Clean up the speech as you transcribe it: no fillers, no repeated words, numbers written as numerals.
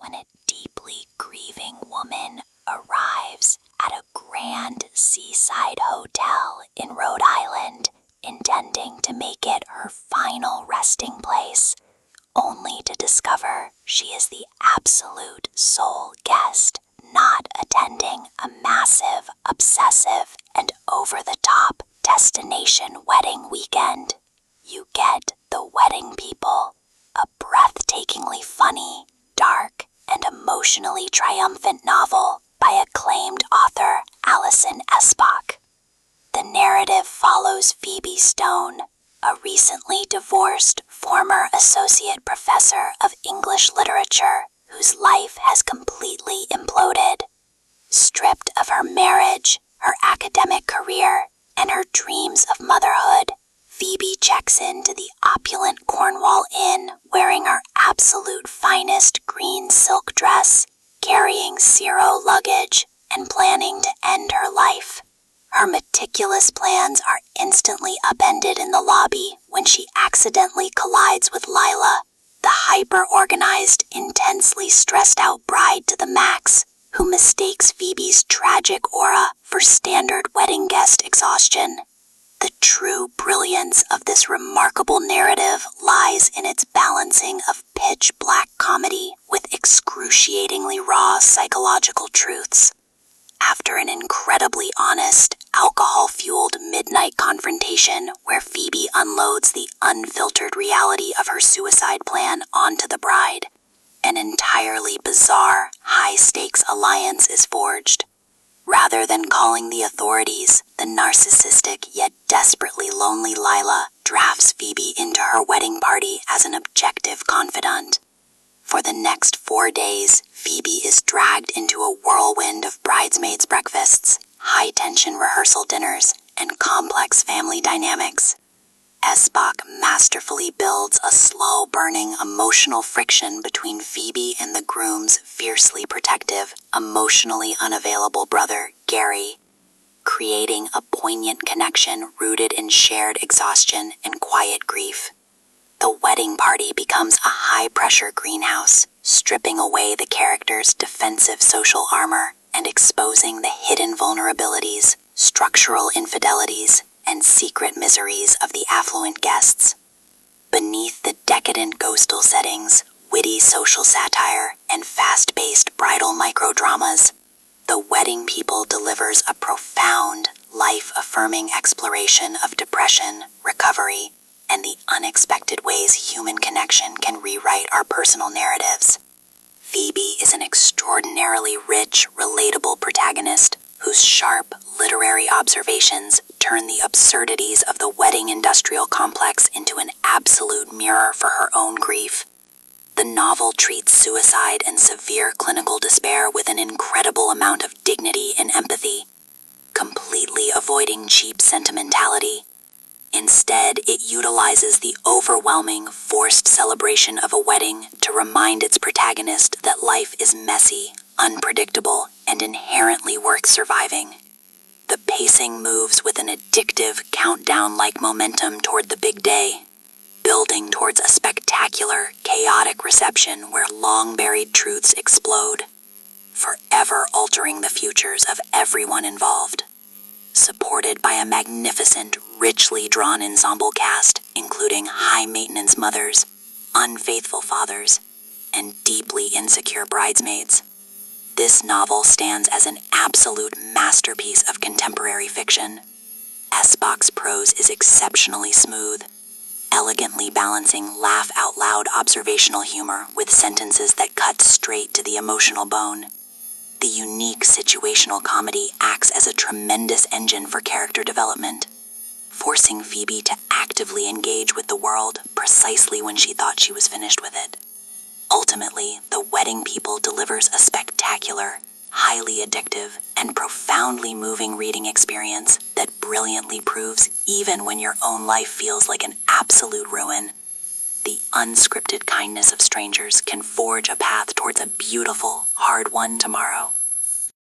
when a deeply grieving woman arrives at a grand seaside hotel in Rhode Island, intending to make it her final resting place, only to discover she is the absolute sole guest, not attending a massive, obsessive, and over-the-top destination wedding weekend. You get The Wedding People, a breathtakingly funny, dark, and emotionally triumphant novel by acclaimed author Alison Espach. The narrative follows Phoebe Stone, a recently divorced former associate professor of English literature whose life has completely imploded. Stripped of her marriage, her academic career, and her dreams of motherhood, Phoebe checks into the opulent Cornwall Inn wearing her absolute finest green silk dress, carrying zero luggage, and planning to end her life. Her meticulous plans are instantly upended in the lobby when she accidentally collides with Lila, the hyper-organized, intensely stressed-out bride to the max, who mistakes Phoebe's tragic aura for standard wedding guest exhaustion. The true brilliance of this remarkable narrative lies in its balancing of pitch-black comedy with excruciatingly raw psychological truths. After an incredibly honest, alcohol-fueled midnight confrontation where Phoebe unloads the unfiltered reality of her suicide plan onto the bride, an entirely bizarre, high-stakes alliance is forged. Rather than calling the authorities, the narcissistic yet desperately lonely Lila drafts Phoebe into her wedding party as an objective confidant. For the next 4 days, Phoebe is dragged into a whirlwind of bridesmaids' breakfasts, high-tension rehearsal dinners, and complex family dynamics. Espach masterfully builds a slow-burning emotional friction between Phoebe and the groom's fiercely protective, emotionally unavailable brother, Gary, creating a poignant connection rooted in shared exhaustion and quiet grief. The wedding party becomes a high-pressure greenhouse, stripping away the characters' defensive social armor and exposing the hidden vulnerabilities, structural infidelities, and secret miseries of the affluent guests. Beneath the decadent ghostal settings, witty social satire, and fast-paced bridal microdramas, The Wedding People delivers a profound, life-affirming exploration of depression, recovery, and the unexpected ways human connection can rewrite our personal narratives. Phoebe is an extraordinarily rich, relatable protagonist whose sharp, literary observations turn the absurdities of the wedding industrial complex into an absolute mirror for her own grief. The novel treats suicide and severe clinical despair with an incredible amount of dignity and empathy, completely avoiding cheap sentimentality. Instead, it utilizes the overwhelming, forced celebration of a wedding to remind its protagonist that life is messy, unpredictable, and inherently worth surviving. The pacing moves with an addictive, countdown-like momentum toward the big day, building towards a spectacular, chaotic reception where long-buried truths explode, forever altering the futures of everyone involved. Supported by a magnificent, richly drawn ensemble cast, including high-maintenance mothers, unfaithful fathers, and deeply insecure bridesmaids. This novel stands as an absolute masterpiece of contemporary fiction. Espach's prose is exceptionally smooth, elegantly balancing laugh-out-loud observational humor with sentences that cut straight to the emotional bone. The unique situational comedy acts as a tremendous engine for character development, forcing Phoebe to actively engage with the world precisely when she thought she was finished with it. Ultimately, The Wedding People delivers a spectacular, highly addictive, and profoundly moving reading experience that brilliantly proves even when your own life feels like an absolute ruin, the unscripted kindness of strangers can forge a path towards a beautiful, hard-won tomorrow.